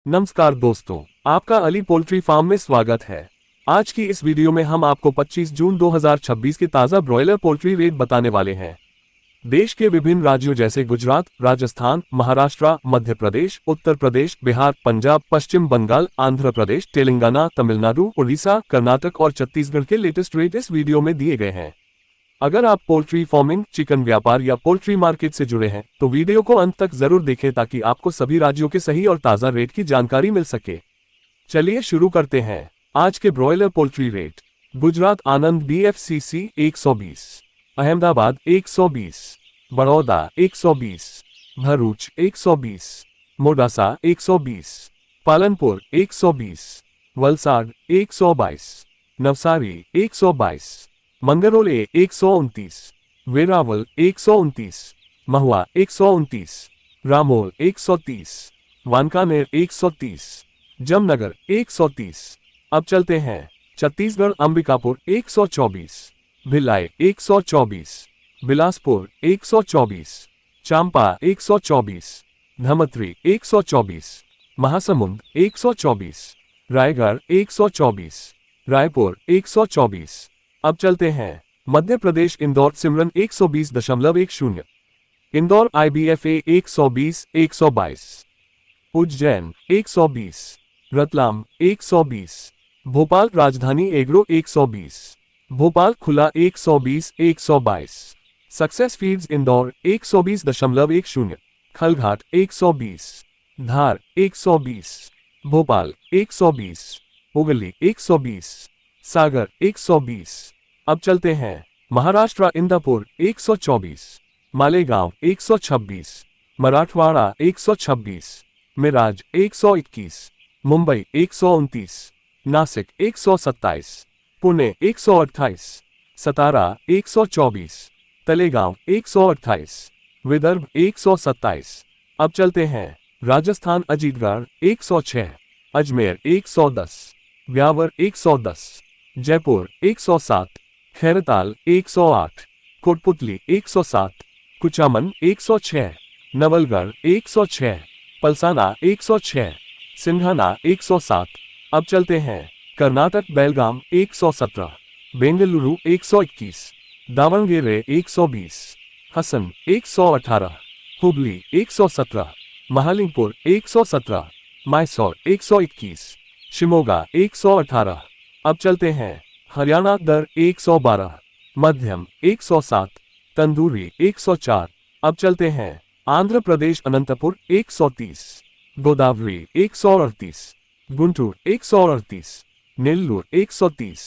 नमस्कार दोस्तों, आपका अली पोल्ट्री फार्म में स्वागत है। आज की इस वीडियो में हम आपको 25 जून 2026 के ताज़ा ब्रॉयलर पोल्ट्री रेट बताने वाले हैं। देश के विभिन्न राज्यों जैसे गुजरात, राजस्थान, महाराष्ट्र, मध्य प्रदेश, उत्तर प्रदेश, बिहार, पंजाब, पश्चिम बंगाल, आंध्र प्रदेश, तेलंगाना, तमिलनाडु, उड़ीसा, कर्नाटक और छत्तीसगढ़ के लेटेस्ट रेट इस वीडियो में दिए गए हैं। अगर आप पोल्ट्री फार्मिंग, चिकन व्यापार या पोल्ट्री मार्केट से जुड़े हैं तो वीडियो को अंत तक जरूर देखें ताकि आपको सभी राज्यों के सही और ताज़ा रेट की जानकारी मिल सके। चलिए शुरू करते हैं। आज के ब्रॉयलर पोल्ट्री रेट। गुजरात आनंद BFCC 120, अहमदाबाद 120, बड़ौदा 120, भरूच 120, मोडासा 120, पालनपुर 120, वलसाड 122, नवसारी 122, मंगरौल 129, वेरावल 129, महुआ 129, रामोल 130, वानकानेर 130, जमनगर 130। अब चलते हैं छत्तीसगढ़। अंबिकापुर 124, भिलाई 124, बिलासपुर 124, चांपा 124, धमतरी 124, महासमुंद 124, रायगढ़ 124, रायपुर 124। अब चलते हैं मध्य प्रदेश। इंदौर सिमरन 120.10, इंदौर IBFA 120, 122, उज्जैन 120, रतलाम 120, भोपाल राजधानी एग्रो 120, भोपाल खुला 120, 122, सक्सेस फीड्स इंदौर 120.10, खलघाट 120, धार 120, भोपाल 120, उगली 120, सागर 120। अब चलते हैं महाराष्ट्र। इंदापुर 124, मालेगांव 126, मराठवाड़ा 126, मिराज 121, मुंबई 129, नासिक 127, पुणे 128, सतारा 124, तलेगांव 128, विदर्भ 127। अब चलते हैं राजस्थान। अजीतगढ़ 106, अजमेर 110, ब्यावर 110, जयपुर 107, खैरताल 108, कोटपुतली 107, कुचामन 106, नवलगढ़ 106, पलसाना 106, सिंघाना 107। अब चलते हैं कर्नाटक। बेलगाम 117, बेंगलुरु 121, दावणगेरे 120, हसन 118, हुबली 117, महालिंगपुर 117, मैसूर 121, शिमोगा 118। अब चलते हैं हरियाणा। दर 112, मध्यम 107, तंदूरी 104। अब चलते हैं आंध्र प्रदेश। अनंतपुर 130, गोदावरी 138, गुंटूर 138, नेल्लूर 130,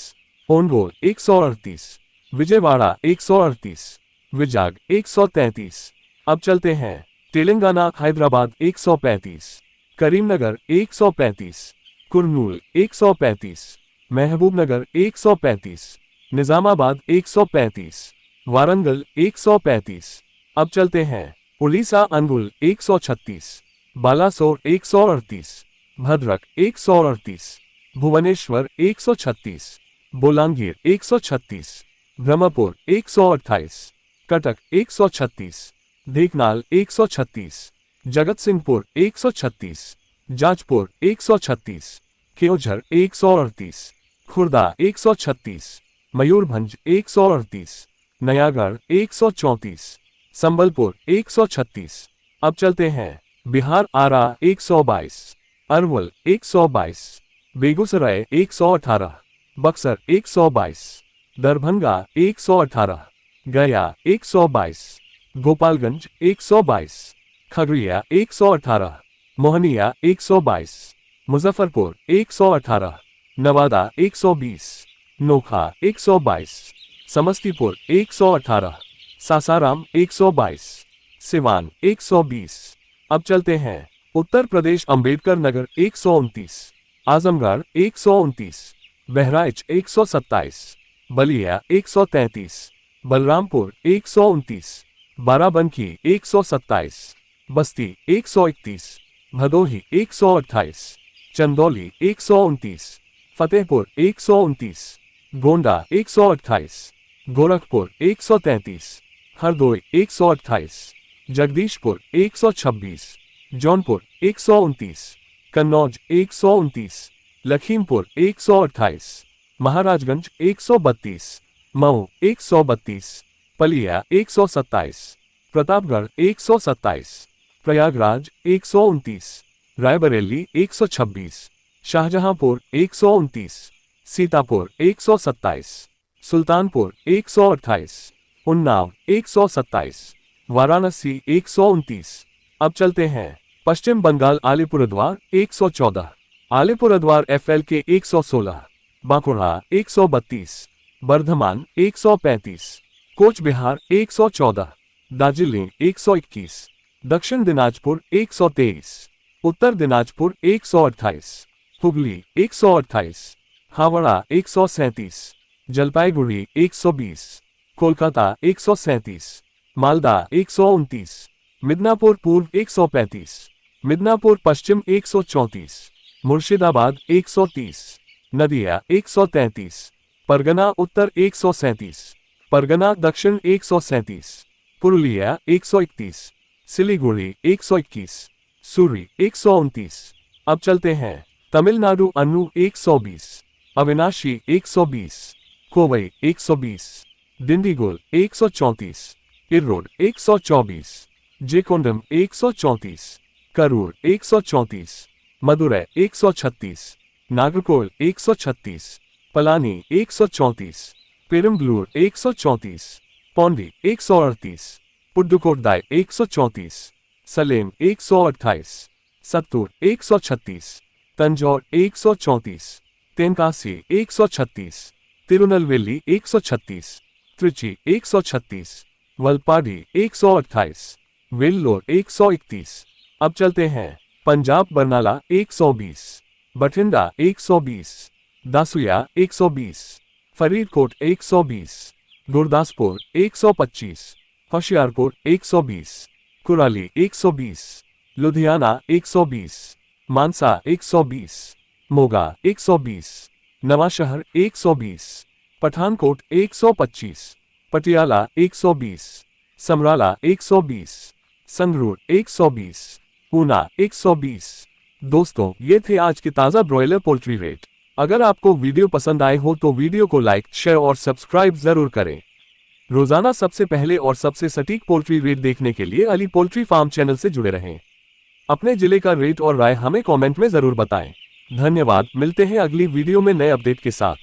ओंगोल 138, विजयवाड़ा 138, विजाग 133। अब चलते हैं तेलंगाना। हैदराबाद 135, करीमनगर 135, कुर्नूल 135, महबूबनगर 135, निजामाबाद 135, वारंगल 135। अब चलते हैं उड़ीसा। अंगुल 136, बालासोर 138, भद्रक 138, भुवनेश्वर 136, बोलांगीर 136, ब्रह्मपुर 128, कटक 136, ढेंकनाल 136, जगतसिंहपुर 136, जाजपुर 136, केओझर 138, खुर्दा 136, मयूरभंज 138, नयागढ़ 134, संबलपुर 136। अब चलते हैं बिहार। आरा 122, अरवल 122, बेगूसराय 118, बक्सर 122, दरभंगा 118, गया 122, गोपालगंज 122, खगड़िया 118, मोहनिया 122, मुजफ्फरपुर 118, नवादा 120, नोखा 122, समस्तीपुर 118, सासाराम 122, सिवान 120। अब चलते हैं उत्तर प्रदेश। अंबेडकर नगर 129, आजमगढ़ 129, बहराइच 127, बलिया 133, बलरामपुर 129, बाराबंकी 127, बस्ती 131, भदोही 128, चंदौली 129, फतेहपुर 129, गोंडा 128, गोरखपुर 133, हरदोई 128, जगदीशपुर 126, जौनपुर 129, कन्नौज 129, लखीमपुर 128, महाराजगंज 132, मऊ 132, पलिया 127, प्रतापगढ़ 127, प्रयागराज 129, रायबरेली 126, शाहजहांपुर 129, सीतापुर 127, सुल्तानपुर 128, उन्नाव 127, वाराणसी 129। अब चलते हैं पश्चिम बंगाल अलीपुरद्वार 114, अलीपुरद्वार FLK 116, बांकुड़ा 132, बर्धमान 135, कोच बिहार 114, दार्जिलिंग 121, दक्षिण दिनाजपुर 123, उत्तर दिनाजपुर 128, हुगली 128, हावड़ा 137, जलपाईगुड़ी 120, कोलकाता 137, मालदा 129, मिदनापुर पूर्व 135, मिदनापुर पश्चिम 134, मुर्शिदाबाद 130, नदिया 133, परगना उत्तर 137, परगना दक्षिण 137, पुरुलिया 131, सिलीगुड़ी 121, सूरी 129। अब चलते हैं तमिलनाडु अन्नू 120, अविनाशी 120, कोवई 120, डिंडीगुल 134, इर्रोड 124, जेकोंडम 134, करूर 134, मदुरै 136, नागरकोल 136, पलानी 134, पेरम्बलूर 134, पौंडी 138, पुडुकोट्टाई 134, सलेम 128, सत्तूर 136, तंजौर 134, तेनकासी 136, तिरुनेलवेली 136, त्रिची 136, वलपाडी 128, वेल्लोर 131। अब चलते हैं पंजाब बरनाला 120, बठिंडा 120, दासुया 120, फरीदकोट 120, गुरदासपुर 125, होशियारपुर 120, कुराली 120, लुधियाना 120, मानसा 120, मोगा 120, नवांशहर 120, पठानकोट 125, पटियाला 120, समराला 120, संगरूर 120, ऊना 120। दोस्तों, ये थे आज के ताज़ा ब्रॉयलर पोल्ट्री रेट। अगर आपको वीडियो पसंद आए हो तो वीडियो को लाइक, शेयर और सब्सक्राइब जरूर करें। रोजाना सबसे पहले और सबसे सटीक पोल्ट्री रेट देखने के लिए अली पोल्ट्री फार्म चैनल से जुड़े रहें। अपने जिले का रेट और राय हमें कमेंट में जरूर बताएं। धन्यवाद। मिलते हैं अगली वीडियो में नए अपडेट के साथ।